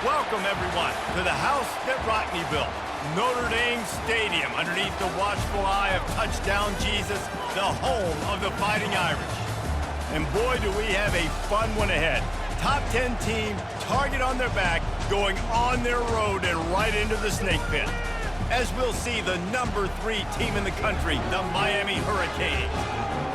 Welcome, everyone, to the house that Rockney built, Notre Dame Stadium, underneath the watchful eye of Touchdown Jesus, the home of the Fighting Irish. And boy, do we have a fun one ahead. Top 10 team, target on their back, going on their road and right into the snake pit. As we'll see the number 3 team in the country, the Miami Hurricanes,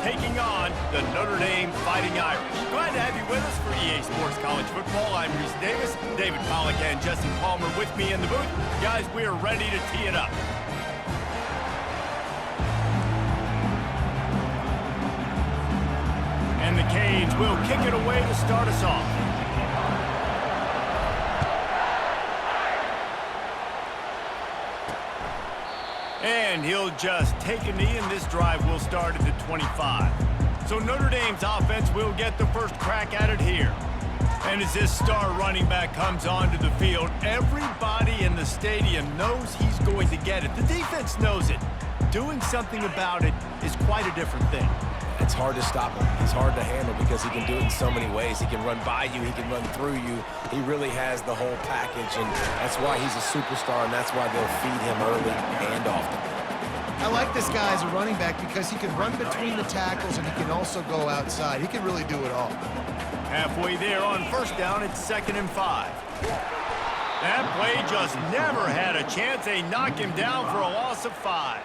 taking on the Notre Dame Fighting Irish. Glad to have you with us for EA Sports College Football. I'm Reese Davis, David Pollack and Jesse Palmer with me in the booth. Guys, we are ready to tee it up. And the Canes will kick it away to start us off. And he'll just take a knee, and this drive will start at the 25. So Notre Dame's offense will get the first crack at it here. And as this star running back comes onto the field, everybody in the stadium knows he's going to get it. The defense knows it. Doing something about it is quite a different thing. It's hard to stop him. He's hard to handle because he can do it in so many ways. He can run by you. He can run through you. He really has the whole package, and that's why he's a superstar, and that's why they'll feed him early and often. I like this guy as a running back because he can run between the tackles and he can also go outside. He can really do it all. Halfway there on first down, it's 2nd and 5. That play just never had a chance. They knock him down for a loss of 5.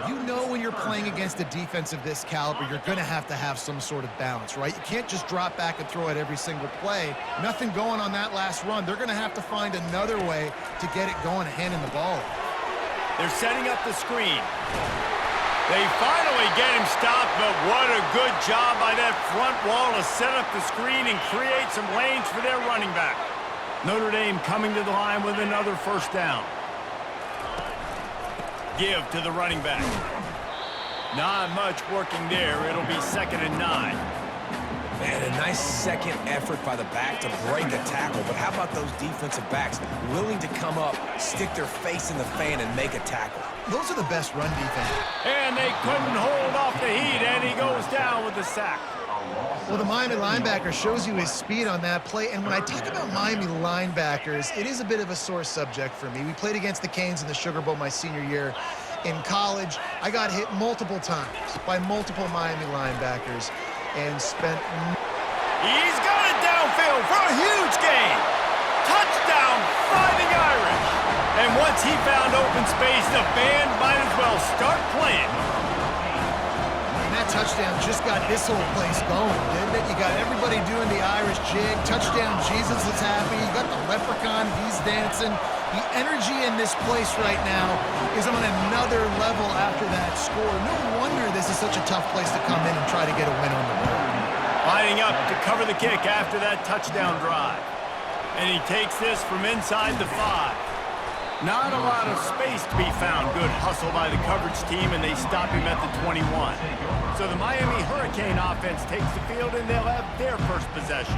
You know when you're playing against a defense of this caliber, you're going to have some sort of balance, right? You can't just drop back and throw it every single play. Nothing going on that last run. They're going to have to find another way to get it going and handing the ball. They're setting up the screen. They finally get him stopped, but what a good job by that front wall to set up the screen and create some lanes for their running back. Notre Dame coming to the line with another first down. Give to the running back. Not much working there. It'll be 2nd and 9. Man, a nice second effort by the back to break a tackle. But how about those defensive backs willing to come up, stick their face in the fan, and make a tackle? Those are the best run defense. And they couldn't hold off the heat, and he goes down with the sack. Well, the Miami linebacker shows you his speed on that play. And when I talk about Miami linebackers, it is a bit of a sore subject for me. We played against the Canes in the Sugar Bowl my senior year in college. I got hit multiple times by multiple Miami linebackers and spent... He's got it downfield for a huge gain. Touchdown, Fighting Irish. And once he found open space, the band might as well start playing. Touchdown just got this whole place going, didn't it? You got everybody doing the Irish jig. Touchdown Jesus is happy. You got the leprechaun, he's dancing. The energy in this place right now is on another level after that score. No wonder this is such a tough place to come in and try to get a win on the road. Lining up to cover the kick after that touchdown drive. And he takes this from inside the 5. Not a lot of space to be found. Good hustle by the coverage team, and they stop him at the 21. So the Miami Hurricane offense takes the field, and they'll have their first possession.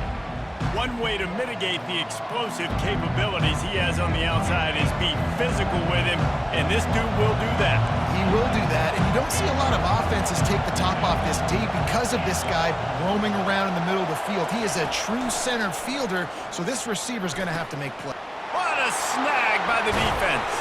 One way to mitigate the explosive capabilities he has on the outside is be physical with him, and this dude will do that. He will do that, and you don't see a lot of offenses take the top off this D because of this guy roaming around in the middle of the field. He is a true center fielder, so this receiver's going to have to make plays. What a snag by the defense.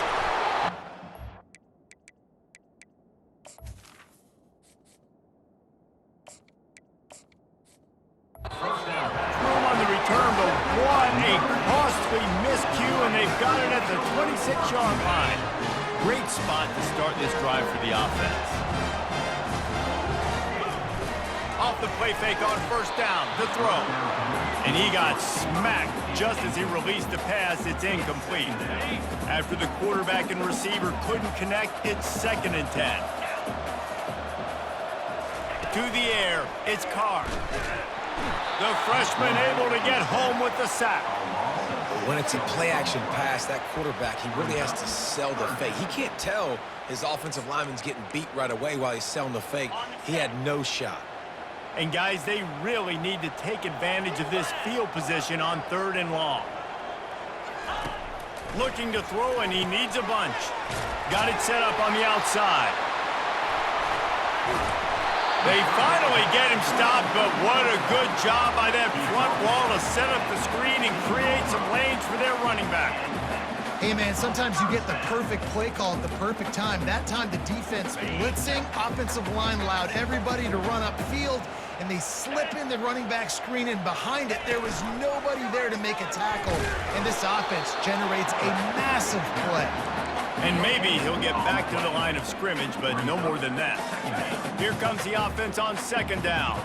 Room on the return, but what a costly miscue, and they've got it at the 26-yard line. Great spot to start this drive for the offense. Off the play fake on first down, the throw. And he got smacked just as he released the pass. It's incomplete. After the quarterback and receiver couldn't connect, it's 2nd and 10. To the air, it's Carr. The freshman able to get home with the sack. When it's a play-action pass, that quarterback, he really has to sell the fake. He can't tell his offensive lineman's getting beat right away while he's selling the fake. He had no shot. And guys, they really need to take advantage of this field position on 3rd and long. Looking to throw, and he needs a bunch. Got it set up on the outside. They finally get him stopped, but what a good job by that front wall to set up the screen and create some lanes for their running back. Hey, man, sometimes you get the perfect play call at the perfect time. That time, the defense blitzing, offensive line allowed everybody to run upfield, and they slip in the running back screen, and behind it, there was nobody there to make a tackle, and this offense generates a massive play. And maybe he'll get back to the line of scrimmage, but no more than that. Here comes the offense on second down.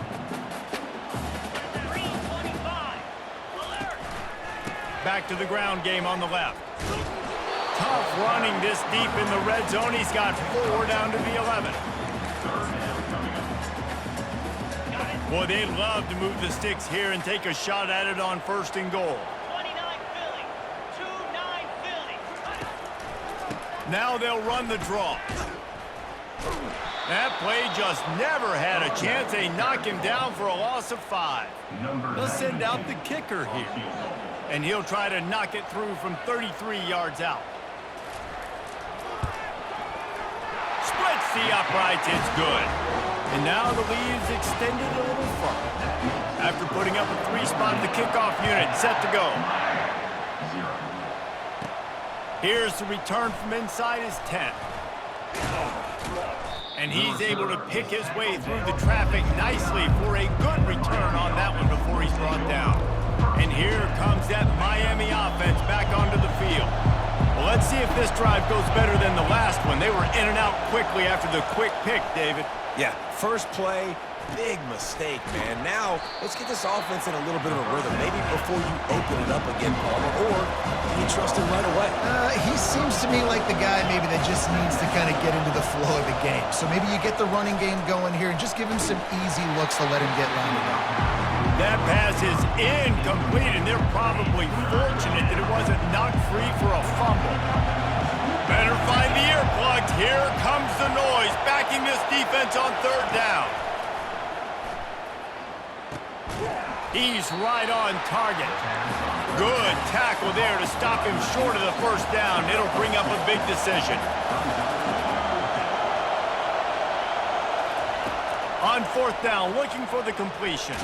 Back to the ground game on the left. Tough running this deep in the red zone. He's got 4 down to the 11. Boy, they'd love to move the sticks here and take a shot at it on 1st and goal. Now they'll run the draw. That play just never had a chance. They knock him down for a loss of 5. They'll send out the kicker here. And he'll try to knock it through from 33 yards out. Splits the uprights, it's good. And now the lead is extended a little further. After putting up a 3-spot, the kickoff unit set to go. Here's the return from inside his 10. And he's able to pick his way through the traffic nicely for a good return on that one before he's brought down. And here comes that Miami offense back onto the field. Well, let's see if this drive goes better than the last one. They were in and out quickly after the quick pick, David. Yeah, first play, big mistake, man. Now, let's get this offense in a little bit of a rhythm. Maybe before you open it up again, Palmer, or do you trust him right away? He seems to me like the guy maybe that just needs to kind of get into the flow of the game. So maybe you get the running game going here and just give him some easy looks to let him get rounded up. That pass is incomplete, and they're probably fortunate that it wasn't knocked free for a fumble. Better find the earplugs. Here comes the noise, backing this defense on 3rd down. He's right on target. Good tackle there to stop him short of the 1st down. It'll bring up a big decision. On 4th down, looking for the completion.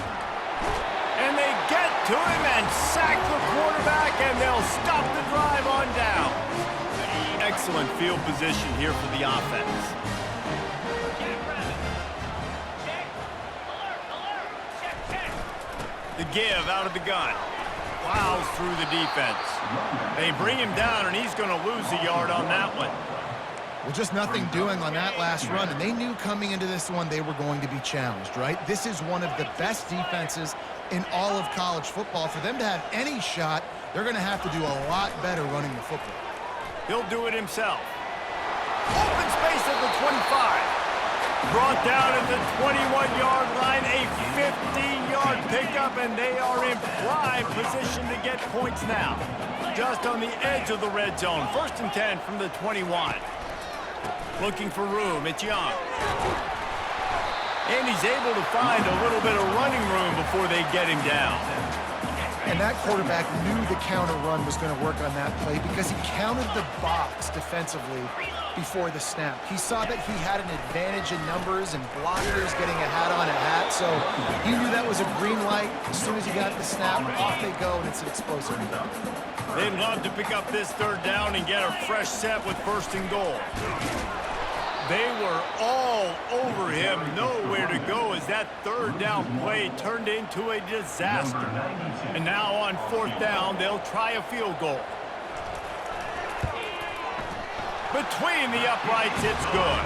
And they get to him and sack the quarterback, and they'll stop the drive on down. Excellent field position here for the offense. The give out of the gun. Plows through the defense. They bring him down, and he's going to lose a yard on that one. Well, just nothing doing on that last run, and they knew coming into this one they were going to be challenged, right? This is one of the best defenses in all of college football. For them to have any shot, they're going to have to do a lot better running the football. He'll do it himself. Open space at the 25. Brought down at the 21-yard line, a 50-yard pickup, and they are in prime position to get points now. Just on the edge of the red zone. 1st and 10 from the 21. Looking for room, it's Young. And he's able to find a little bit of running room before they get him down. And that quarterback knew the counter run was going to work on that play because he counted the box defensively before the snap. He saw that he had an advantage in numbers and blockers getting a hat on a hat, so he knew that was a green light. As soon as he got the snap, off they go, and it's an explosive run. They'd love to pick up this 3rd down and get a fresh set with 1st and goal. They were all over him, nowhere to go as that 3rd down play turned into a disaster. And now on 4th down, they'll try a field goal. Between the uprights, it's good.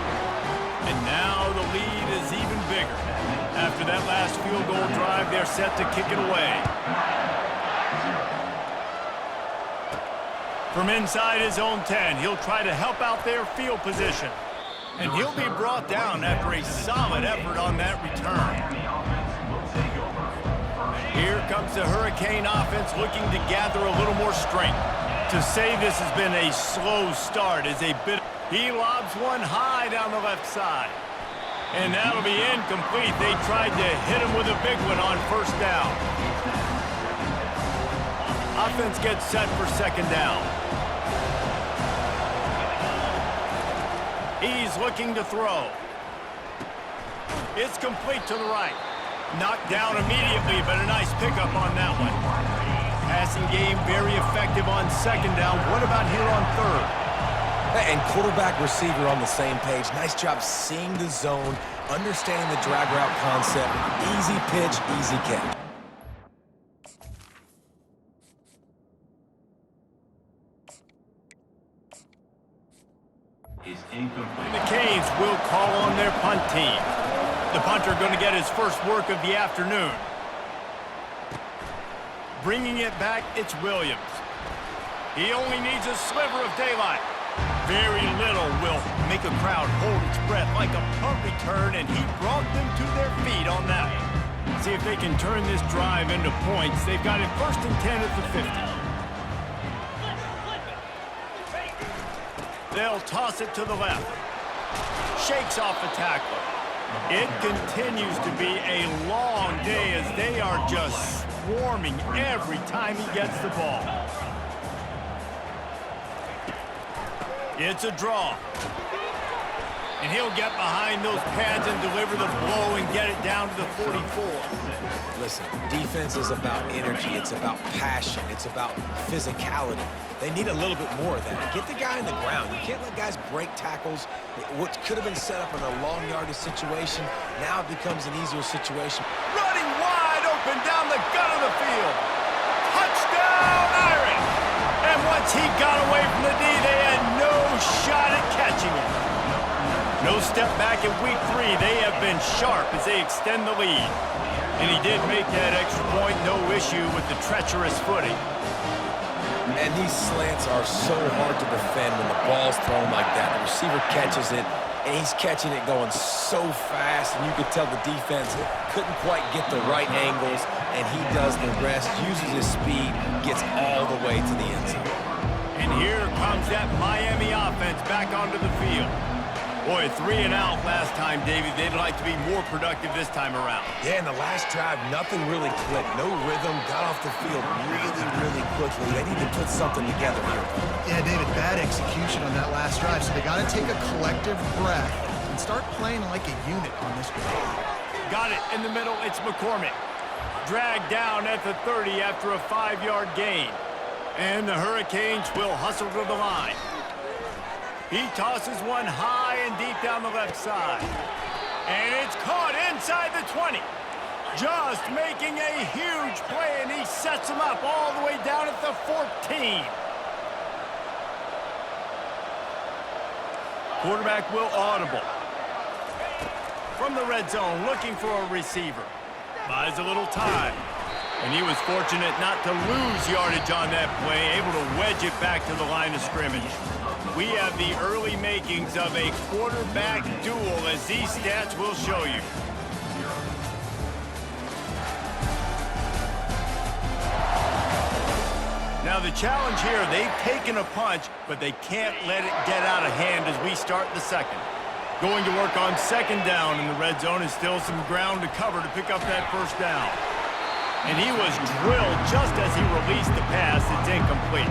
And now the lead is even bigger. After that last field goal drive, they're set to kick it away. From inside his own 10, he'll try to help out their field position. And he'll be brought down after a solid effort on that return. Here comes the Hurricane offense looking to gather a little more strength. To say this has been a slow start is a bit. He lobs one high down the left side. And that'll be incomplete. They tried to hit him with a big one on 1st down. Offense gets set for 2nd down. He's looking to throw. It's complete to the right. Knocked down immediately, but a nice pickup on that one. Passing game very effective on second down. What about here on third? And quarterback receiver on the same page. Nice job seeing the zone, understanding the drag route concept. Easy pitch, easy catch. Is incomplete. The Canes will call on their punt team. The punter going to get his first work of the afternoon. Bringing it back, it's Williams. He only needs a sliver of daylight. Very little will make a crowd hold its breath like a punt return, and he brought them to their feet on that. See if they can turn this drive into points. They've got it 1st and 10 at the 50. They'll toss it to the left. Shakes off the tackle. It continues to be a long day as they are just swarming every time he gets the ball. It's a draw. And he'll get behind those pads and deliver the blow and get it down to the 44. Listen, defense is about energy. It's about passion. It's about physicality. They need a little bit more of that. Get the guy in the ground. You can't let guys break tackles. What could have been set up in a long yardage situation, now it becomes an easier situation. Running wide open down the gut of the field. Touchdown, Irish! And once he got away from the D, they had no shot at catching him. No step back in week 3. They have been sharp as they extend the lead. And he did make that extra point, no issue with the treacherous footing. And these slants are so hard to defend when the ball's thrown like that. The receiver catches it, and he's catching it going so fast, and you could tell the defense couldn't quite get the right angles, and he does the rest, uses his speed, gets all the way to the end zone. And here comes that Miami offense back onto the field. Boy, 3 and out last time, Davey. They'd like to be more productive this time around. Yeah, in the last drive, nothing really clicked. No rhythm, got off the field really quickly. They need to put something together here. Yeah, David, bad execution on that last drive, so they got to take a collective breath and start playing like a unit on this drive. Got it in the middle. It's McCormick. Dragged down at the 30 after a 5-yard gain. And the Hurricanes will hustle to the line. He tosses one high and deep down the left side. And it's caught inside the 20. Just making a huge play, and he sets him up all the way down at the 14. Quarterback will audible. From the red zone, looking for a receiver. Buys a little time. And he was fortunate not to lose yardage on that play, able to wedge it back to the line of scrimmage. We have the early makings of a quarterback duel, as these stats will show you. Now the challenge here, they've taken a punch, but they can't let it get out of hand as we start the second. Going to work on second down in the red zone, is still some ground to cover to pick up that first down. And he was drilled just as he released the pass. It's incomplete.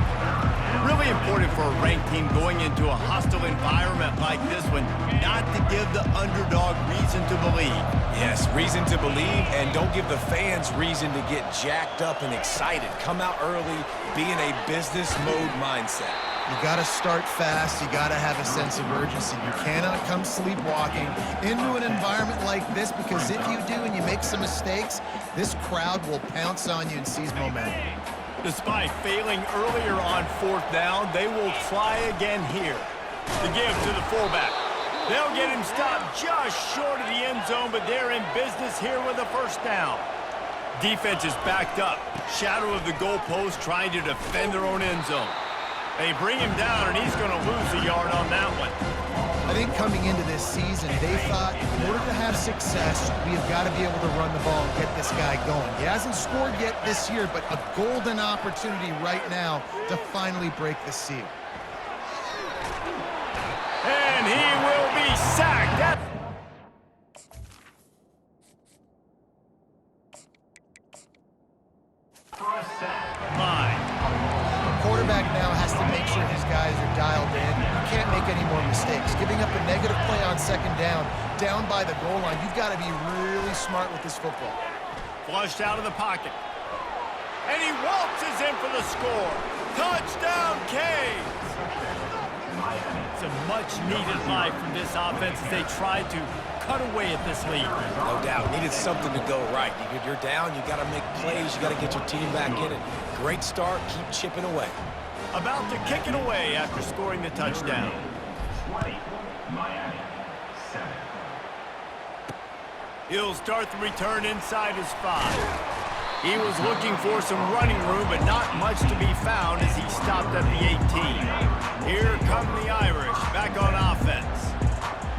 Really important for a ranked team going into a hostile environment like this one, not to give the underdog reason to believe. Yes, reason to believe, and don't give the fans reason to get jacked up and excited. Come out early, be in a business mode mindset. You got to start fast. You got to have a sense of urgency. You cannot come sleepwalking into an environment like this, because if you do and you make some mistakes, this crowd will pounce on you and seize momentum. Despite failing earlier on 4th down, they will try again here. The give to the fullback. They'll get him stopped just short of the end zone, but they're in business here with a first down. Defense is backed up. Shadow of the goalpost, trying to defend their own end zone. They bring him down, and he's going to lose a yard on that one. I think coming into this season, they thought in order to have success, we have got to be able to run the ball and get this guy going. He hasn't scored yet this year, but a golden opportunity right now to finally break the seal. And he will be sacked. Quarterback now has to make sure his guys are dialed in. You can't make any more mistakes. Giving up a negative play on second down down by the goal line, you've got to be really smart with this football. Flushed out of the pocket. And he waltzes in for the score. Touchdown, Canes! It's a much-needed life from this offense as they try to cut away at this lead. No doubt. Needed something to go right. You're down. You got to make plays. You got to get your team back in it. Great start. Keep chipping away. About to kick it away after scoring the touchdown. 20, Miami, 7. He'll start the return inside his 5. He was looking for some running room, but not much to be found as he stopped at the 18. Here come the Irish back on offense.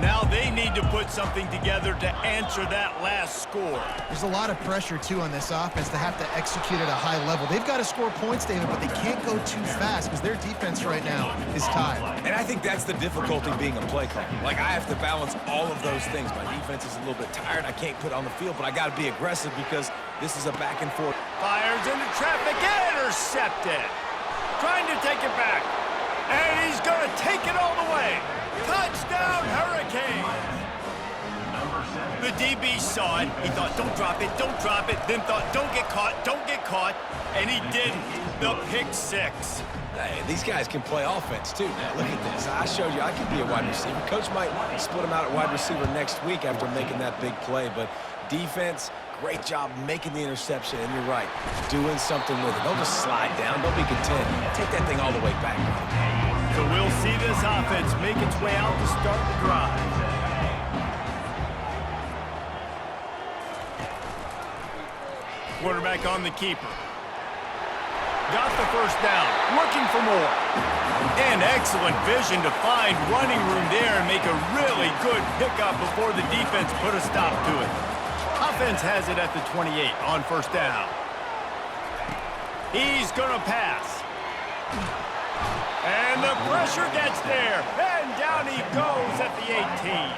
Now they need to put something together to answer that last score. There's a lot of pressure, too, on this offense to have to execute at a high level. They've got to score points, David, but they can't go too fast because their defense right now is tired. And I think that's the difficulty being a play caller. Like, I have to balance all of those things. My defense is a little bit tired. I can't put it on the field, but I got to be aggressive because this is a back and forth. Fires into traffic, intercepted. Trying to take it back. And he's going to take it all the way. Touchdown, Hurricanes! The DB saw it. He thought, don't drop it, don't drop it. Then thought, don't get caught. And he didn't. The pick 6. Hey, these guys can play offense, too. Now, look at this. I showed you I can be a wide receiver. Coach might split him out at wide receiver next week after making that big play. But defense, great job making the interception. And you're right, doing something with it. Don't just slide down. Don't be content. Take that thing all the way back. So we'll see this offense make its way out to start the drive. Quarterback on the keeper. Got the first down, looking for more. And excellent vision to find running room there and make a really good pickup before the defense put a stop to it. Offense has it at the 28 on first down. He's gonna pass. And the pressure gets there, and down he goes at the 18.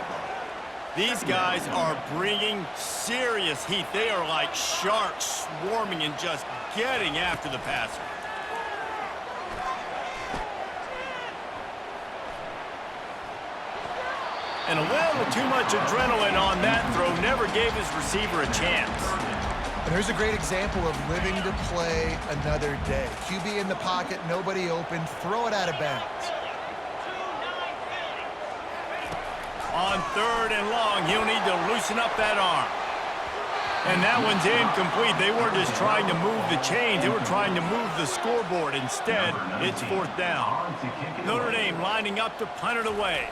These guys are bringing serious heat. They are like sharks swarming and just getting after the passer. And a little too much adrenaline on that throw never gave his receiver a chance. And here's a great example of living to play another day. QB in the pocket, nobody open, throw it out of bounds. On 3rd and long, he'll need to loosen up that arm. And that one's incomplete. They weren't just trying to move the chains. They were trying to move the scoreboard. Instead, it's 4th down. Notre Dame lining up to punt it away.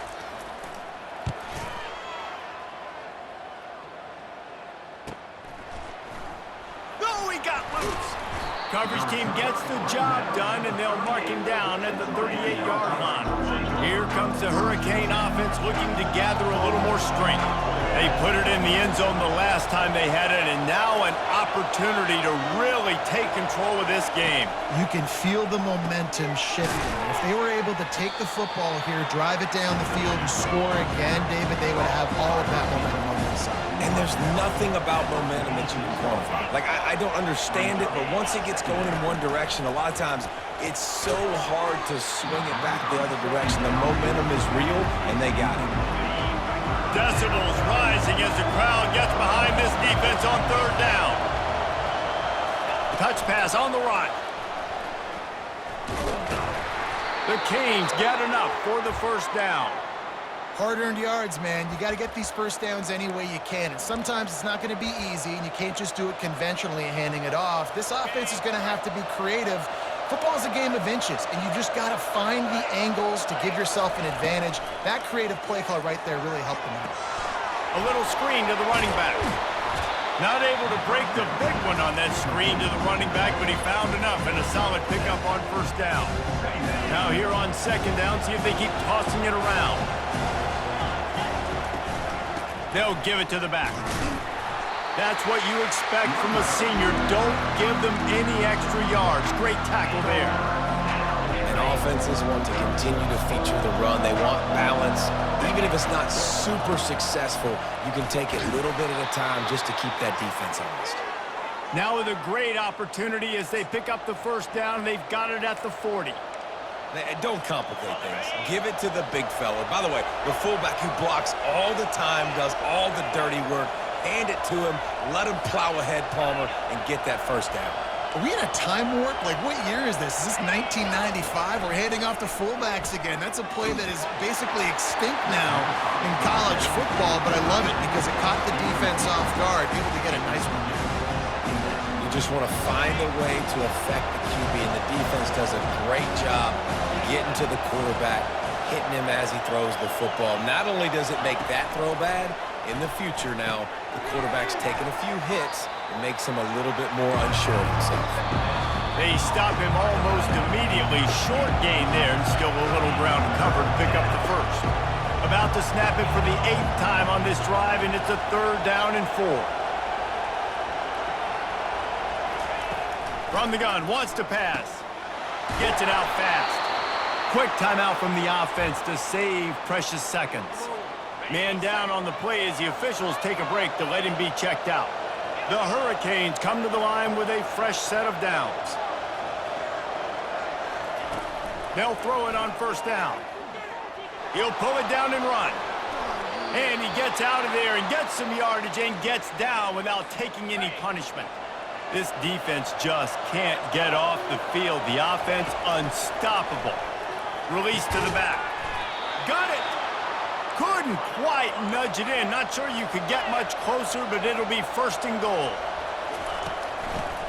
Coverage team gets the job done, and they'll mark him down at the 38-yard line. Here comes the Hurricane offense looking to gather a little more strength. They put it in the end zone the last time they had it, and now an opportunity to really take control of this game. You can feel the momentum shifting. If they were able to take the football here, drive it down the field, and score again, David, they would have all of that momentum on their side. And there's nothing about momentum that you can quantify. Like, I don't understand it, but once it gets going in one direction, a lot of times it's so hard to swing it back the other direction. The momentum is real, and they got it. Decibels rising as the crowd gets behind this defense on 3rd down. Touch pass on the right. The Canes get enough for the first down. Hard-earned yards, man. You got to get these first downs any way you can. And sometimes it's not going to be easy, and you can't just do it conventionally handing it off. This offense is going to have to be creative. Football is a game of inches, and you just got to find the angles to give yourself an advantage. That creative play call right there really helped them out. A little screen to the running back. Not able to break the big one on that screen to the running back, but he found enough and a solid pickup on first down. Now here on 2nd down, see if they keep tossing it around. They'll give it to the back. That's what you expect from a senior. Don't give them any extra yards. Great tackle there. And offenses want to continue to feature the run. They want balance. Even if it's not super successful, you can take it a little bit at a time just to keep that defense honest. Now with a great opportunity as they pick up the first down, they've got it at the 40. Don't complicate things. Give it to the big fella. By the way, the fullback who blocks all the time, does all the dirty work. Hand it to him, let him plow ahead, Palmer, and get that first down. Are we in a time warp? Like, what year is this? Is this 1995? We're handing off to fullbacks again. That's a play that is basically extinct now in college football, but I love it because it caught the defense off guard, able to get a nice one there. You just want to find a way to affect the QB, and the defense does a great job getting to the quarterback, hitting him as he throws the football. Not only does it make that throw bad, in the future now, the quarterback's taking a few hits. It makes him a little bit more unsure of himself. They stop him almost immediately. Short gain there, and still a little ground covered to pick up the first. About to snap it for the 8th time on this drive, and it's a 3rd down and 4. From the gun, wants to pass. Gets it out fast. Quick timeout from the offense to save precious seconds. Man down on the play as the officials take a break to let him be checked out. The Hurricanes come to the line with a fresh set of downs. They'll throw it on 1st down. He'll pull it down and run. And he gets out of there and gets some yardage and gets down without taking any punishment. This defense just can't get off the field. The offense unstoppable. Release to the back. Got it. Couldn't quite nudge it in. Not sure you could get much closer, but it'll be 1st and goal.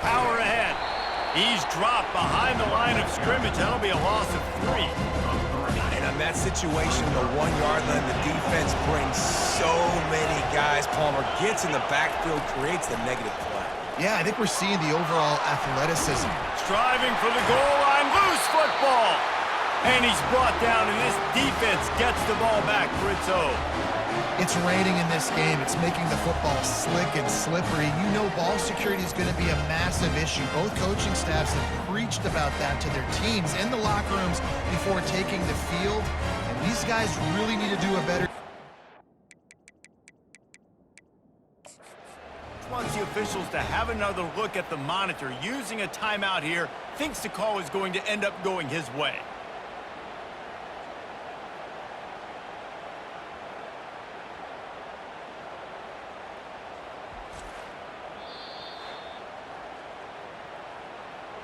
Power ahead. He's dropped behind the line of scrimmage. That'll be a loss of 3. And on that situation, the 1-yard line, the defense brings so many guys. Palmer gets in the backfield, creates the negative play. Yeah, I think we're seeing the overall athleticism. Striving for the goal line. Loose football. And he's brought down, and this defense gets the ball back for its own. It's raining in this game. It's making the football slick and slippery. You know ball security is going to be a massive issue. Both coaching staffs have preached about that to their teams in the locker rooms before taking the field. And these guys really need to do a better Wants the officials to have another look at the monitor. Using a timeout here, thinks the call is going to end up going his way.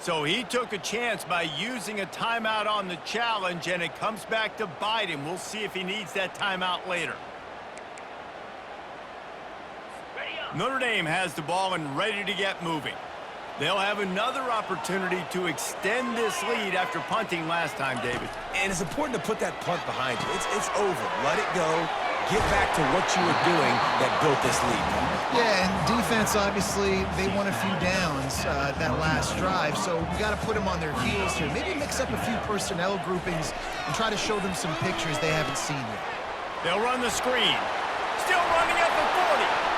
So he took a chance by using a timeout on the challenge, and it comes back to bite him. We'll see if he needs that timeout later. Notre Dame has the ball and ready to get moving. They'll have another opportunity to extend this lead after punting last time, David. And it's important to put that punt behind you. It's over. Let it go. Get back to what you were doing that built this lead. Yeah, and defense, obviously, they won a few downs that last drive, so we got to put them on their heels here. Maybe mix up a few personnel groupings and try to show them some pictures they haven't seen yet. They'll run the screen. Still running at the 40.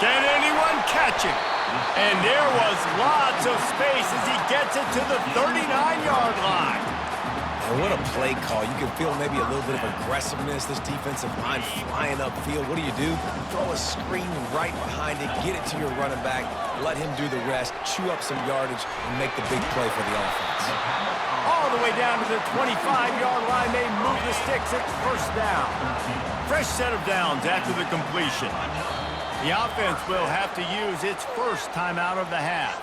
Can anyone catch him? And there was lots of space as he gets it to the 39-yard line. And what a play call. You can feel maybe a little bit of aggressiveness. This defensive line flying upfield. What do? Throw a screen right behind it. Get it to your running back. Let him do the rest. Chew up some yardage and make the big play for the offense. All the way down to the 25-yard line. They move the sticks. It's 1st down. Fresh set of downs after the completion. The offense will have to use its first timeout of the half.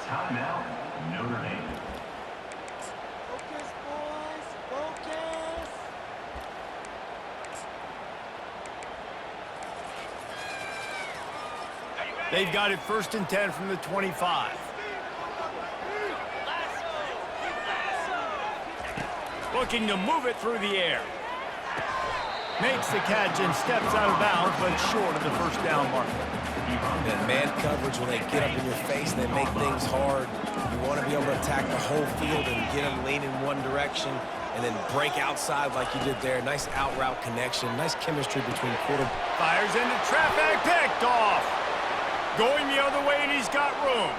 Timeout, Notre Dame. Focus, boys, focus. They've got it 1st and 10 from the 25. Looking to move it through the air. Makes the catch and steps out of bounds, but short of the 1st down marker. And man coverage, when they get up in your face, they make things hard. You want to be able to attack the whole field and get them leaning one direction and then break outside like you did there. Nice out route connection, nice chemistry between quarterback. Fires into traffic, picked off. Going the other way, and he's got room.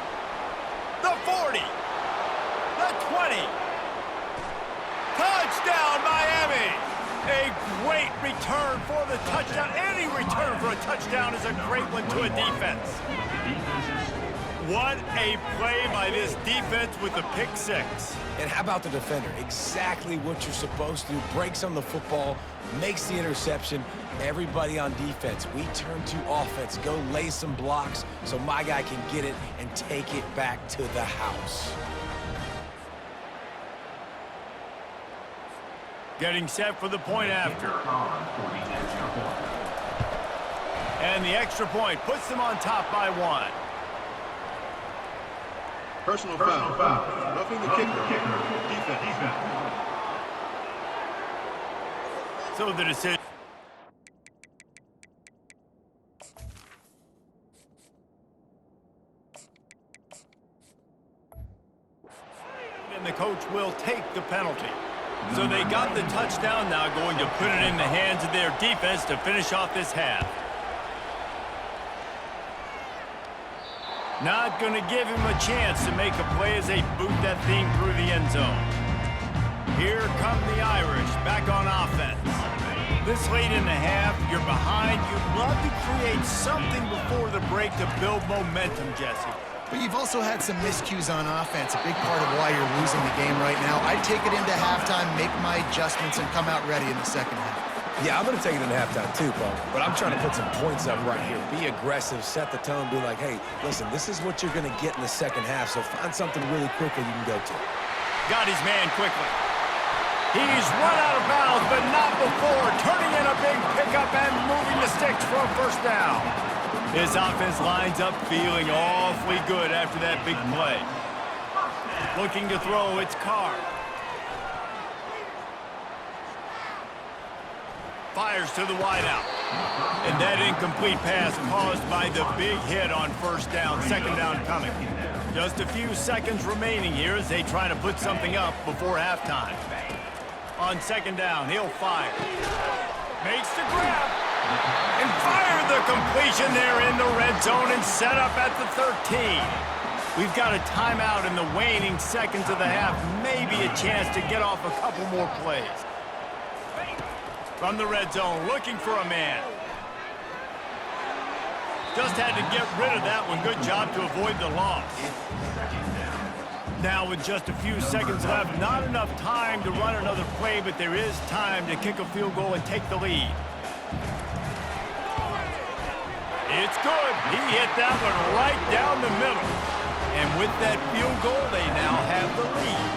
The 40. The 20. Touchdown, Miami. A great return for the touchdown. Any return for a touchdown is a great one to a defense. What a play by this defense with the pick six. And how about the defender? Exactly what you're supposed to do. Breaks on the football, makes the interception. Everybody on defense, we turn to offense. Go lay some blocks so my guy can get it and take it back to the house. Getting set for the point after. And the extra point puts them on top by 1. Personal foul. Roughing the kicker. Defense. So the decision. And the coach will take the penalty. So they got the touchdown, now going to put it in the hands of their defense to finish off this half. Not going to give him a chance to make a play as they boot that thing through the end zone. Here come the Irish, back on offense. This late in the half, you're behind. You'd love to create something before the break to build momentum, Jesse. But you've also had some miscues on offense, a big part of why you're losing the game right now. I'd take it into halftime, make my adjustments, and come out ready in the second half. Yeah, I'm going to take it into halftime too, Paul. But I'm trying to put some points up right here. Be aggressive, set the tone, be like, hey, listen, this is what you're going to get in the second half, so find something really quickly you can go to. Got his man quickly. He's run out of bounds, but not before turning in a big pickup and moving the sticks for a first down. His offense lines up feeling awfully good after that big play. Looking to throw, it's Carr. Fires to the wideout. And that incomplete pass caused by the big hit on first down, second down coming. Just a few seconds remaining here as they try to put something up before halftime. On second down, he'll fire. Makes the grab. And fired the completion there in the red zone and set up at the 13. We've got a timeout in the waning seconds of the half. Maybe a chance to get off a couple more plays. From the red zone, looking for a man. Just had to get rid of that one. Good job to avoid the loss. Now with just a few seconds left, not enough time to run another play, but there is time to kick a field goal and take the lead. It's good. He hit that one right down the middle. And with that field goal, they now have the lead.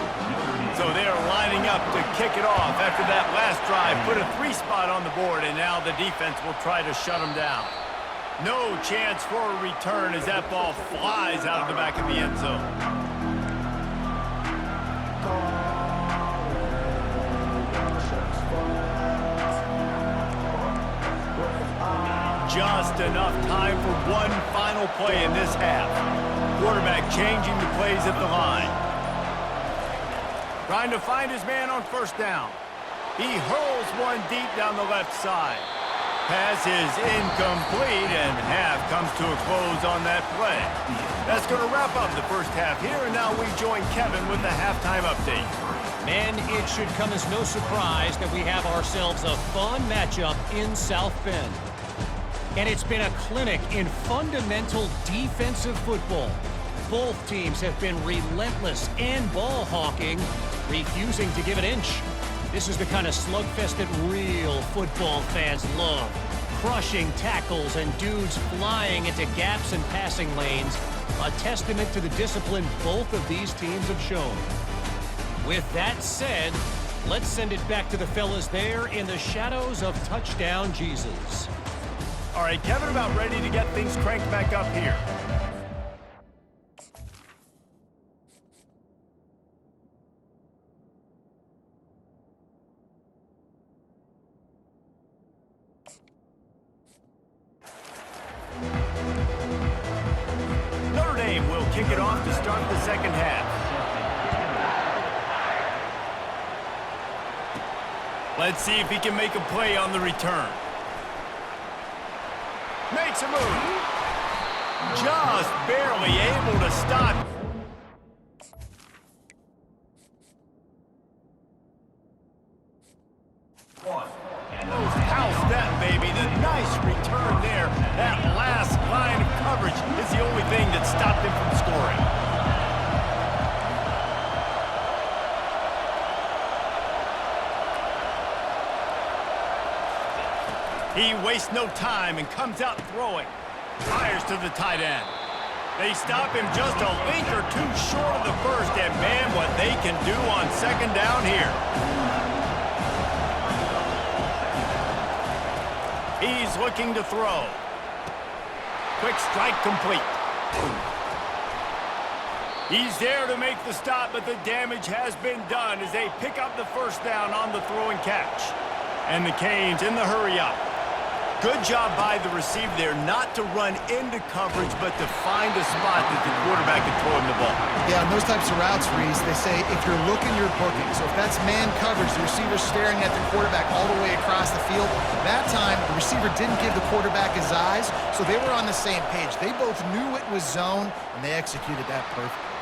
So they're lining up to kick it off after that last drive. Put a 3 spot on the board, and now the defense will try to shut them down. No chance for a return as that ball flies out of the back of the end zone. Just enough time for one final play in this half. Quarterback changing the plays at the line. Trying to find his man on first down. He hurls one deep down the left side. Pass is incomplete, and half comes to a close on that play. That's going to wrap up the first half here, and now we join Kevin with the halftime update. Man, it should come as no surprise that we have ourselves a fun matchup in South Bend. And it's been a clinic in fundamental defensive football. Both teams have been relentless and ball hawking, refusing to give an inch. This is the kind of slugfest that real football fans love. Crushing tackles and dudes flying into gaps and passing lanes. A testament to the discipline both of these teams have shown. With that said, let's send it back to the fellas there in the shadows of Touchdown Jesus. All right, Kevin, about ready to get things cranked back up here. Notre Dame will kick it off to start the second half. Let's see if he can make a play on the return. Makes a move. Just barely able to stop. Most powerful Almost that, baby. The nice return there. That last line of coverage is the only thing that stopped him from scoring. He wastes no time and comes out throwing. Fires to the tight end. They stop him just a link or two short of the first, and man, what they can do on second down here. He's looking to throw. Quick strike complete. He's there to make the stop, but the damage has been done as they pick up the first down on the throw and catch. And the Canes in the hurry up. Good job by the receiver there not to run into coverage, but to find a spot that the quarterback can throw him the ball. Yeah, on those types of routes, Reese, they say if you're looking, you're booking. So if that's man coverage, the receiver's staring at the quarterback all the way across the field. That time, the receiver didn't give the quarterback his eyes, so they were on the same page. They both knew it was zone, and they executed that perfectly.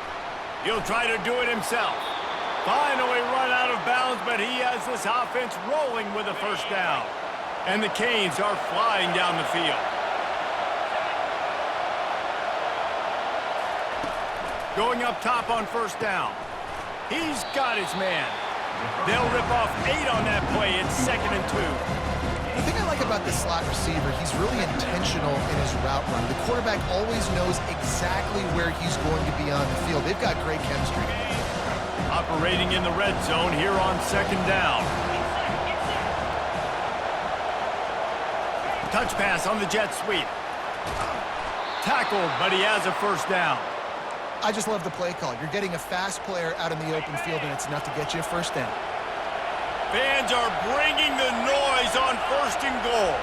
He'll try to do it himself. Finally run out of bounds, but he has this offense rolling with a first down. And the Canes are flying down the field. Going up top on first down. He's got his man. They'll rip off 8 on that play. It's 2nd and 2. The thing I like about this slot receiver, he's really intentional in his route run. The quarterback always knows exactly where he's going to be on the field. They've got great chemistry. Operating in the red zone here on second down. Touch pass on the jet sweep. Tackled, but he has a first down. I just love the play call. You're getting a fast player out in the open field, and it's enough to get you a first down. Fans are bringing the noise on 1st and goal.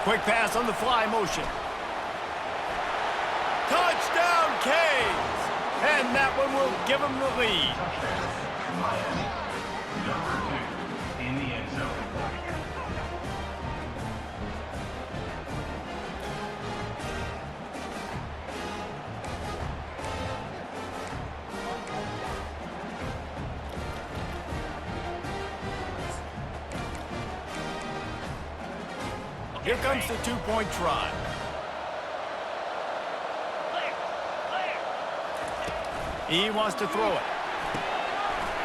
Quick pass on the fly motion. Touchdown, Canes! And that one will give them the lead. Miami, number 2 in the end zone. Here comes the 2-point try. He wants to throw it.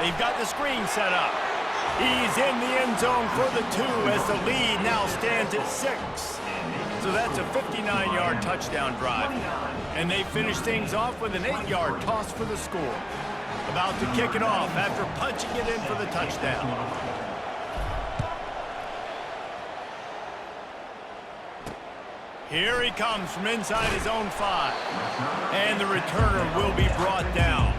They've got the screen set up. He's in the end zone for the 2 as the lead now stands at 6. So that's a 59-yard touchdown drive. And they finish things off with an 8-yard toss for the score. About to kick it off after punching it in for the touchdown. Here he comes from inside his own 5. And the returner will be brought down.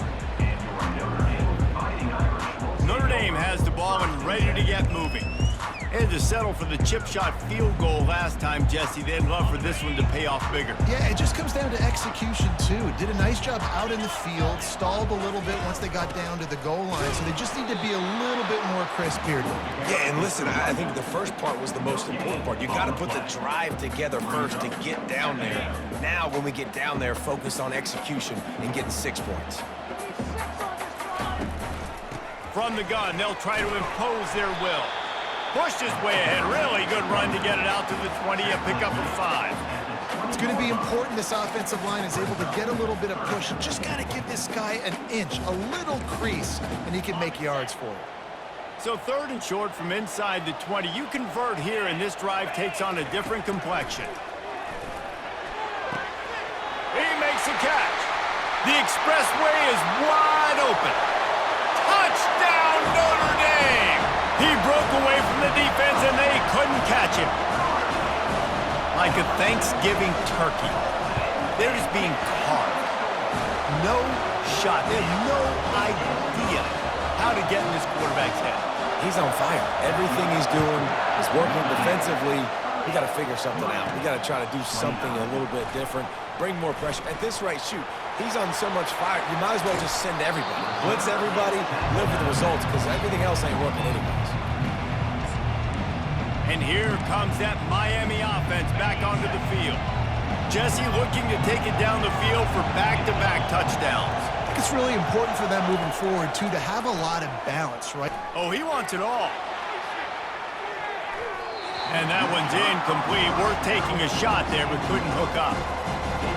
Notre Dame has the ball and ready to get moving. Had to settle for the chip shot field goal last time, Jesse. They'd love for this one to pay off bigger. Yeah, it just comes down to execution, too. Did a nice job out in the field, stalled a little bit once they got down to the goal line, so they just need to be a little bit more crisp here. Yeah, and listen, I think the first part was the most important part. You got to put the drive together first to get down there. Now, when we get down there, focus on execution and getting 6 points. From the gun, they'll try to impose their will. Pushed his way ahead. Really good run to get it out to the 20, a pickup of 5. It's going to be important this offensive line is able to get a little bit of push. Just got to give this guy an inch, a little crease, and he can make yards for it. So 3rd and short from inside the 20. You convert here, and this drive takes on a different complexion. He makes a catch. The expressway is wide open. Touchdown, Notre Dame! He broke away from the defense, and they couldn't catch him. Like a Thanksgiving turkey. They're just being carved. No shot. They have no idea how to get in this quarterback's head. He's on fire. Everything he's doing is working defensively. We got to figure something out. We got to try to do something a little bit different. Bring more pressure. At this rate, shoot, he's on so much fire, you might as well just send everybody. Blitz everybody, live with the results, because everything else ain't working anyways. And here comes that Miami offense back onto the field. Jesse looking to take it down the field for back-to-back touchdowns. I think it's really important for them moving forward, too, to have a lot of balance, right? Oh, he wants it all. And that one's incomplete. Worth taking a shot there, but couldn't hook up.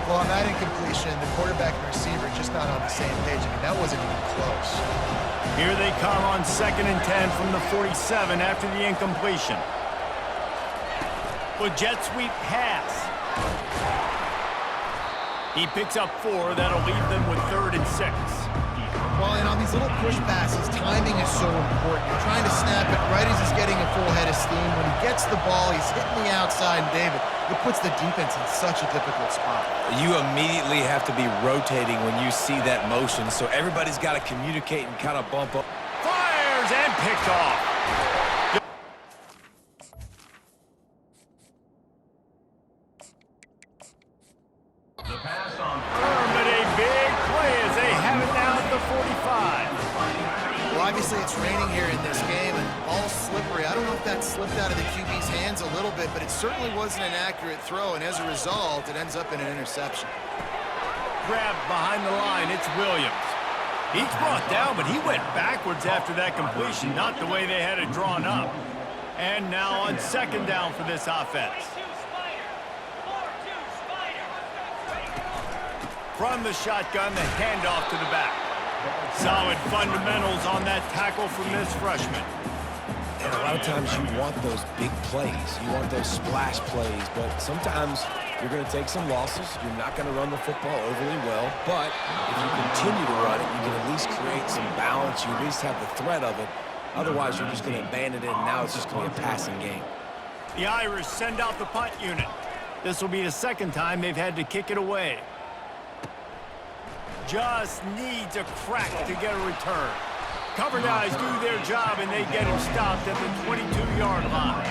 Well, on that incompletion, the quarterback and receiver just not on the same page. I mean, that wasn't even close. Here they come on 2nd and 10 from the 47 after the incompletion. Well, jet sweep pass. He picks up 4. That'll leave them with 3rd and 6. Well, and on these little push passes, timing is so important. You're trying to snap it right as he's getting a full head of steam. When he gets the ball, he's hitting the outside, and David, it puts the defense in such a difficult spot. You immediately have to be rotating when you see that motion, so everybody's got to communicate and kind of bump up. Fires and picked off. The pass on But a big play as they have it now at the 45. Well, obviously it's raining here in this game, and ball's slippery. I don't know if that slipped out of the QB's hands a little bit, but it certainly wasn't an accurate throw, and as a result, it ends up in an interception. Grabbed behind the line, it's Williams. He's brought down, but he went backwards after that completion, not the way they had it drawn up. And now on 2nd down for this offense. From the shotgun, the handoff to the back. Solid fundamentals on that tackle from this freshman. And a lot of times you want those big plays. You want those splash plays, but sometimes you're going to take some losses. You're not going to run the football overly well, but if you continue to run it, you can at least create some balance. You at least have the threat of it. Otherwise, you're just going to abandon it, and now it's just going to be a passing game. The Irish send out the punt unit. This will be the 2nd time they've had to kick it away. Just needs a crack to get a return. Cover guys do their job, and they get him stopped at the 22-yard line.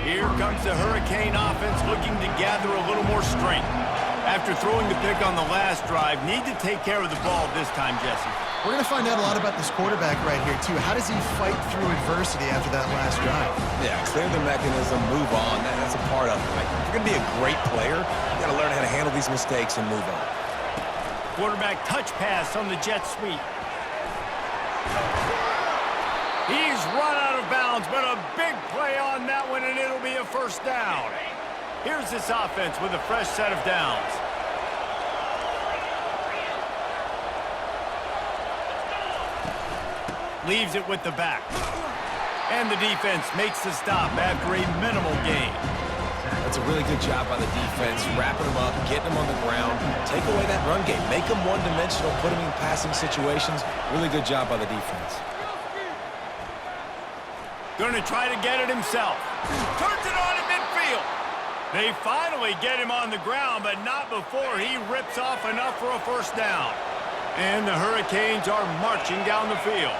Here comes the Hurricane offense looking to gather a little more strength. After throwing the pick on the last drive, need to take care of the ball this time, Jesse. We're going to find out a lot about this quarterback right here, too. How does he fight through adversity after that last drive? Yeah, clear the mechanism, move on. That's a part of it. Right? If you're going to be a great player, you got to learn how to handle these mistakes and move on. Quarterback touch pass on the jet sweep. He's run out of bounds, but a big play on that one, and it'll be a 1st down. Here's this offense with a fresh set of downs. Leaves it with the back. And the defense makes the stop after a minimal gain. That's a really good job by the defense, wrapping them up, getting them on the ground, take away that run game, make them one-dimensional, put them in passing situations. Really good job by the defense. Going to try to get it himself. Turns it on at midfield. They finally get him on the ground, but not before he rips off enough for a 1st down. And the Hurricanes are marching down the field.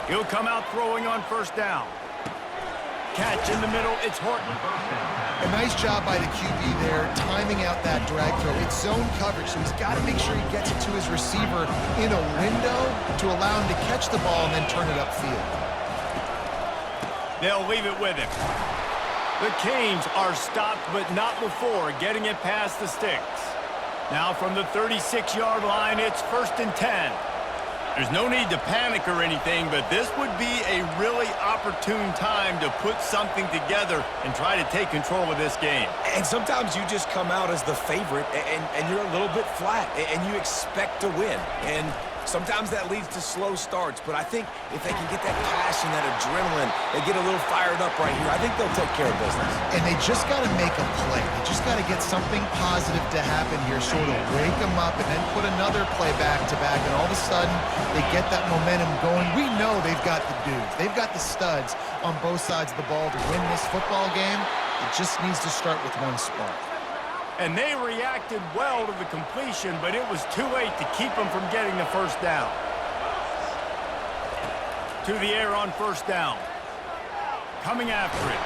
He'll come out throwing on 1st down. Catch in the middle, it's Horton. A nice job by the QB there, timing out that drag throw. It's zone coverage, so he's got to make sure he gets it to his receiver in a window to allow him to catch the ball and then turn it upfield. They'll leave it with him. The Canes are stopped, but not before getting it past the sticks. Now from the 36-yard line, it's 1st and 10. There's no need to panic or anything, but this would be a really opportune time to put something together and try to take control of this game. And sometimes you just come out as the favorite, and you're a little bit flat, and you expect to win. And sometimes that leads to slow starts, but I think if they can get that passion, that adrenaline, they get a little fired up right here, I think they'll take care of business. And they just got to make a play. They just got to get something positive to happen here, sort of wake them up and then put another play back-to-back, and all of a sudden they get that momentum going. We know they've got the dudes. They've got the studs on both sides of the ball to win this football game. It just needs to start with one spark. And they reacted well to the completion, but it was too late to keep them from getting the 1st down. To the air on 1st down. Coming after it.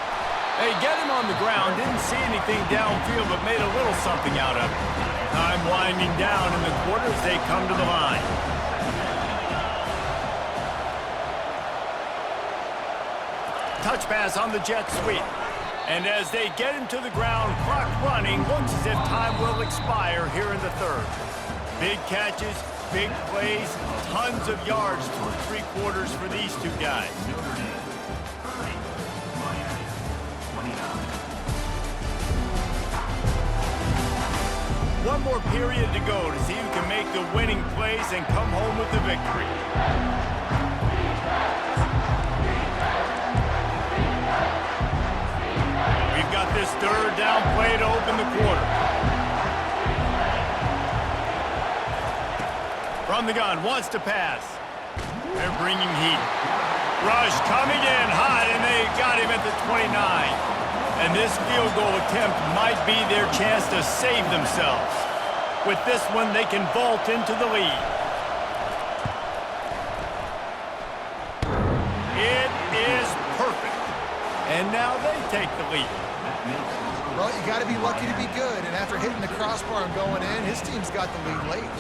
They get him on the ground, didn't see anything downfield, but made a little something out of it. Time winding down in the quarter as they come to the line. Touch pass on the jet sweep. And as they get him to the ground, clock running, looks as if time will expire here in the 3rd. Big catches, big plays, tons of yards through three quarters for these two guys. One more period to go to see who can make the winning plays and come home with the victory. We've got this third down play to open the quarter. From the gun, wants to pass. They're bringing heat. Rush coming in hot, and they got him at the 29. And this field goal attempt might be their chance to save themselves. With this one, they can vault into the lead. It is perfect. And now they take the lead. Well, you got to be lucky to be good. And after hitting the crossbar and going in, his team's got the lead late.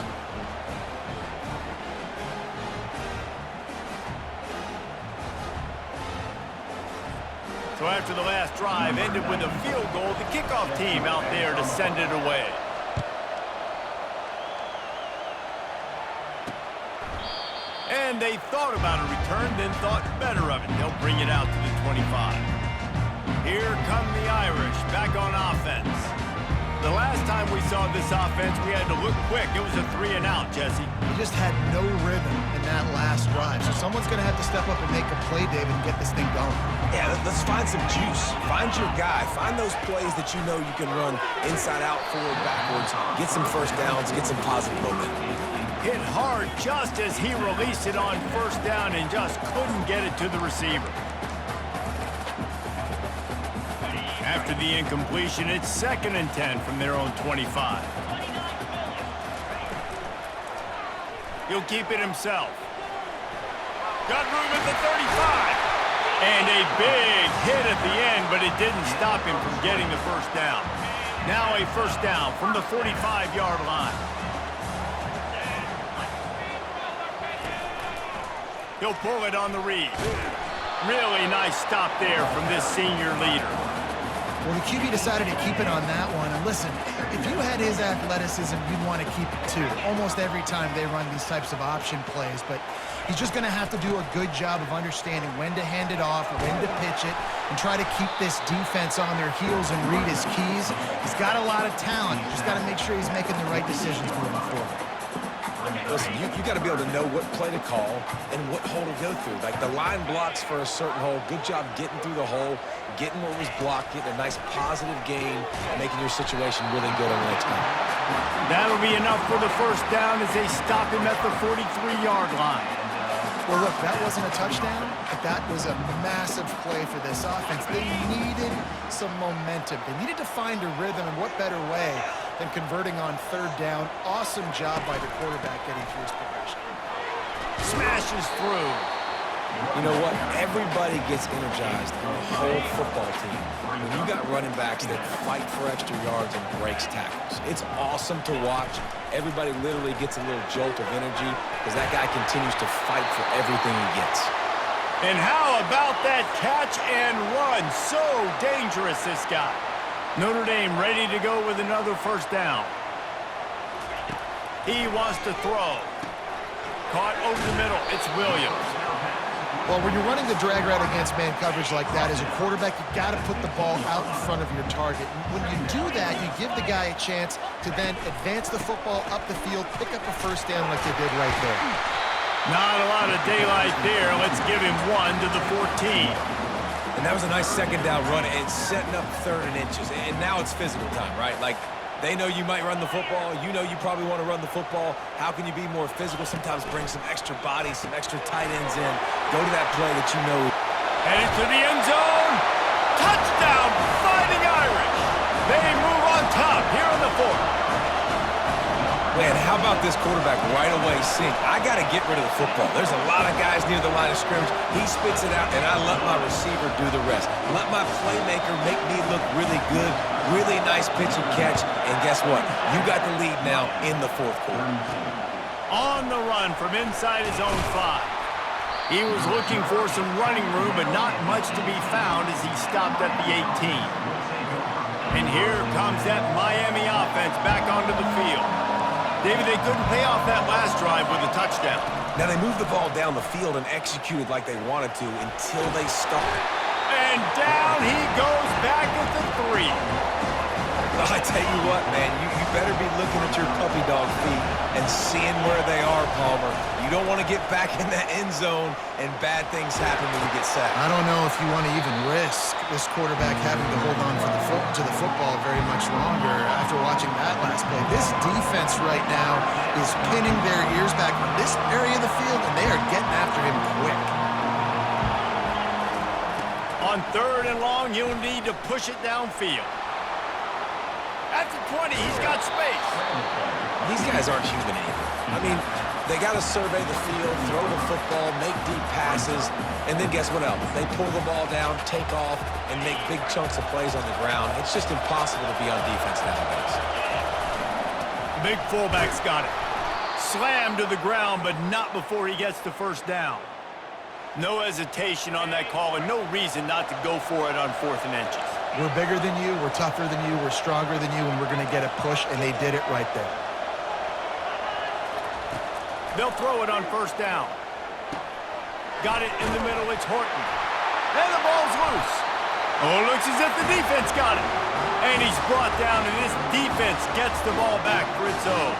So after the last drive ended with a field goal, the kickoff team out there to send it away. And they thought about a return, then thought better of it. They'll bring it out to the 25. Here come the Irish, back on offense. The last time we saw this offense, we had to look quick. It was a 3-and-out, Jesse. He just had no rhythm in that last drive. So someone's going to have to step up and make a play, David, and get this thing going. Yeah, let's find some juice. Find your guy. Find those plays that you know you can run inside out, forward, backwards. Get some first downs. Get some positive momentum. Hit hard just as he released it on first down and just couldn't get it to the receiver. After the incompletion, it's 2nd and 10 from their own 25. He'll keep it himself. Got room at the 35. And a big hit at the end, but it didn't stop him from getting the first down. Now a first down from the 45-yard line. He'll pull it on the read. Really nice stop there from this senior leader. Well, the QB decided to keep it on that one. And listen, if you had his athleticism, you'd want to keep it too. Almost every time they run these types of option plays. But he's just going to have to do a good job of understanding when to hand it off, when to pitch it, and try to keep this defense on their heels and read his keys. He's got a lot of talent. You just got to make sure he's making the right decisions moving forward. Listen, you got to be able to know what play to call and what hole to go through. Like the line blocks for a certain hole. Good job getting through the hole, getting what was blocked, getting a nice positive gain, making your situation really good on the next time. That'll be enough for the first down as they stop him at the 43-yard line. Well, look, that wasn't a touchdown, but that was a massive play for this offense. They needed some momentum. They needed to find a rhythm, and what better way than converting on third down. Awesome job by the quarterback getting through his progression. Smashes through. You know what? Everybody gets energized in the whole football team when you got running backs that fight for extra yards and breaks tackles. It's awesome to watch. Everybody literally gets a little jolt of energy because that guy continues to fight for everything he gets. And how about that catch and run? So dangerous, this guy. Notre Dame ready to go with another first down. He wants to throw. Caught over the middle. It's Williams. Well, when you're running the drag route against man coverage like that, as a quarterback, you got to put the ball out in front of your target. When you do that, you give the guy a chance to then advance the football up the field, pick up a first down like they did right there. Not a lot of daylight there. Let's give him 1 to the 14. And that was a nice second down run and setting up 3rd and inches. And now it's physical time, right? Like, they know you might run the football. You know you probably want to run the football. How can you be more physical? Sometimes bring some extra bodies, some extra tight ends in. Go to that play that you know. Headed to the end zone. Touchdown, Fighting Irish. They move on top here in the 4th. Man, how about this quarterback right away seeing, I got to get rid of the football. There's a lot of guys near the line of scrimmage. He spits it out, and I let my receiver do the rest. Let my playmaker make me look really good. Really nice pitch and catch. And guess what? You got the lead now in the 4th quarter. On the run from inside his own 5. He was looking for some running room, but not much to be found as he stopped at the 18. And here comes that Miami offense back onto the field. David, they couldn't pay off that last drive with a touchdown. Now they moved the ball down the field and executed like they wanted to until they stopped. And down he goes back at the 3. I tell you what, man, you better be looking at your puppy dog feet and seeing where they are, Palmer. You don't want to get back in that end zone and bad things happen when you get sacked. I don't know if you want to even risk this quarterback having to hold on to the football very much longer after watching that last play. This defense right now is pinning their ears back on this area of the field, and they are getting after him quick. On 3rd and long, you'll need to push it downfield. At the 20, he's got space. These guys aren't human anymore. I mean, they got to survey the field, throw the football, make deep passes, and then guess what else? They pull the ball down, take off, and make big chunks of plays on the ground. It's just impossible to be on defense nowadays. Big fullback's got it. Slammed to the ground, but not before he gets the first down. No hesitation on that call, and no reason not to go for it on 4th and inches. We're bigger than you, we're tougher than you, we're stronger than you, and we're going to get a push, and they did it right there. They'll throw it on 1st down. Got it in the middle, it's Horton. And the ball's loose. Oh, looks as if the defense got it. And he's brought down, and this defense gets the ball back for its own.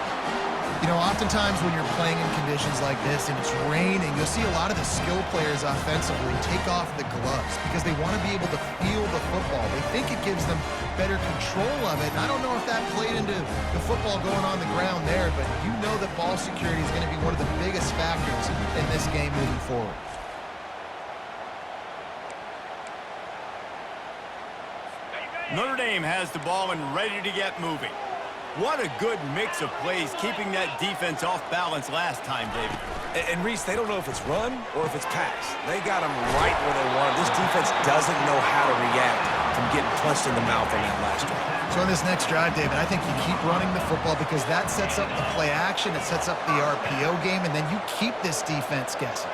You know, oftentimes when you're playing in conditions like this and it's raining, you'll see a lot of the skill players offensively take off the gloves because they want to be able to feel the football. They think it gives them better control of it. And I don't know if that played into the football going on the ground there, but you know that ball security is going to be one of the biggest factors in this game moving forward. Notre Dame has the ball and ready to get moving. What a good mix of plays, keeping that defense off balance last time, David. And Reese, they don't know if it's run or if it's pass. They got them right where they want them. This defense doesn't know how to react from getting punched in the mouth on that last drive. So on this next drive, David, I think you keep running the football because that sets up the play action, it sets up the RPO game, and then you keep this defense guessing.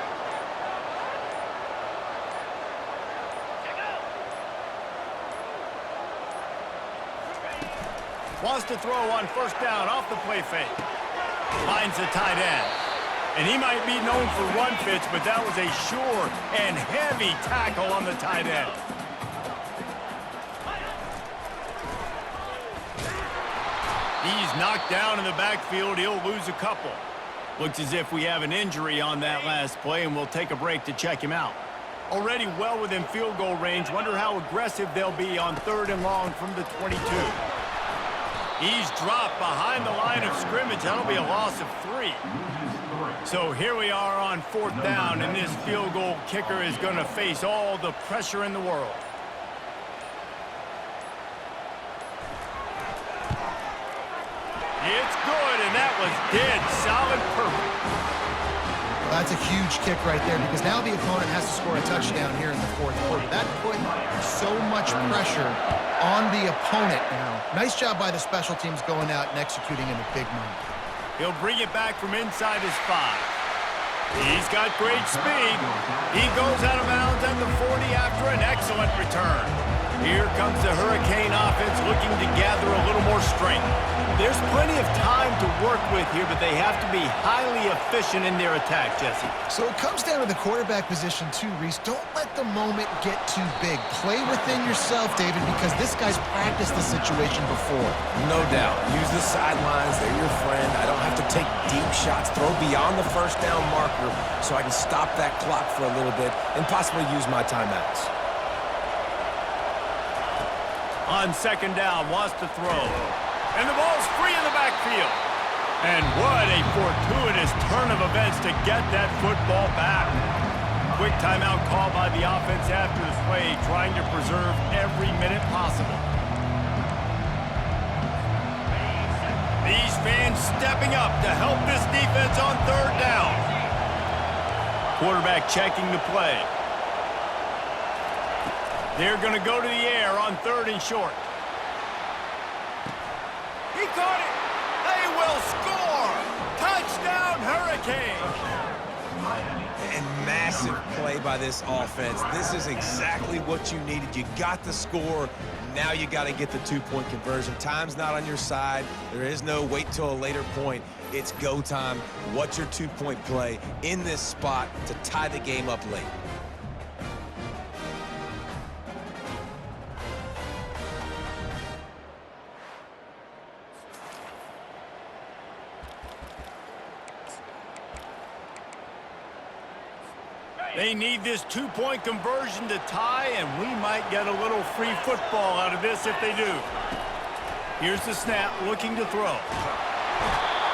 Wants to throw on 1st down off the play fake. Finds the tight end. And he might be known for run fits, but that was a sure and heavy tackle on the tight end. He's knocked down in the backfield. He'll lose a couple. Looks as if we have an injury on that last play, and we'll take a break to check him out. Already well within field goal range. Wonder how aggressive they'll be on 3rd and long from the 22. He's dropped behind the line of scrimmage. That'll be a loss of 3. So here we are on 4th down, and this field goal kicker is going to face all the pressure in the world. It's good, and that was dead solid perfect. Well, that's a huge kick right there because now the opponent has to score a touchdown here in the 4th quarter. That put so much pressure on the opponent now. Nice job by the special teams going out and executing in a big moment. He'll bring it back from inside his 5. He's got great speed. He goes out of bounds at the 40 after an excellent return. Here comes the Hurricane offense looking to gather a little more strength. There's plenty of time to work with here, but they have to be highly efficient in their attack, Jesse. So it comes down to the quarterback position too, Reese. Don't let the moment get too big. Play within yourself, David, because this guy's practiced the situation before. No doubt. Use the sidelines. They're your friend. I don't have to take deep shots. Throw beyond the 1st down marker so I can stop that clock for a little bit and possibly use my timeouts. On 2nd down, wants to throw. And the ball's free in the backfield. And what a fortuitous turn of events to get that football back. Quick timeout call by the offense after the play, trying to preserve every minute possible. These fans stepping up to help this defense on 3rd down. Quarterback checking the play. They're going to go to the air on 3rd and short. He caught it. They will score. Touchdown, Hurricane. And massive play by this offense. This is exactly what you needed. You got the score. Now you got to get the two-point conversion. Time's not on your side. There is no wait till a later point. It's go time. What's your two-point play in this spot to tie the game up late? They need this two-point conversion to tie, and we might get a little free football out of this if they do. Here's the snap, looking to throw.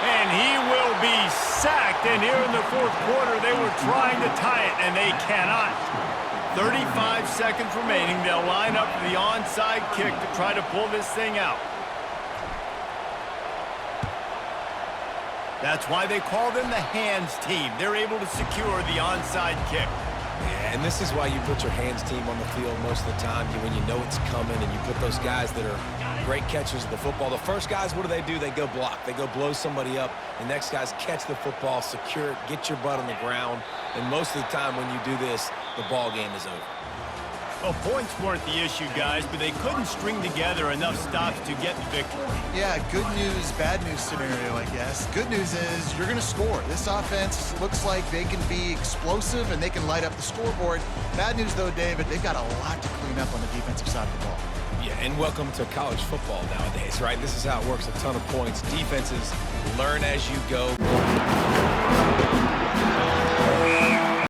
And he will be sacked, and here in the fourth quarter, they were trying to tie it, and they cannot. 35 seconds remaining. They'll line up for the onside kick to try to pull this thing out. That's why they call them the hands team. They're able to secure the onside kick. Yeah, and this is why you put your hands team on the field most of the time when you know it's coming, and you put those guys that are great catchers of the football. The first guys, what do? They go block. They go blow somebody up. The next guys catch the football, secure it, get your butt on the ground. And most of the time when you do this, the ball game is over. Well, points weren't the issue, guys, but they couldn't string together enough stops to get the victory. Yeah, good news, bad news scenario, I guess. Good news is you're going to score. This offense looks like they can be explosive and they can light up the scoreboard. Bad news, though, David, they've got a lot to clean up on the defensive side of the ball. Yeah, and welcome to college football nowadays, right? This is how it works, a ton of points. Defenses learn as you go.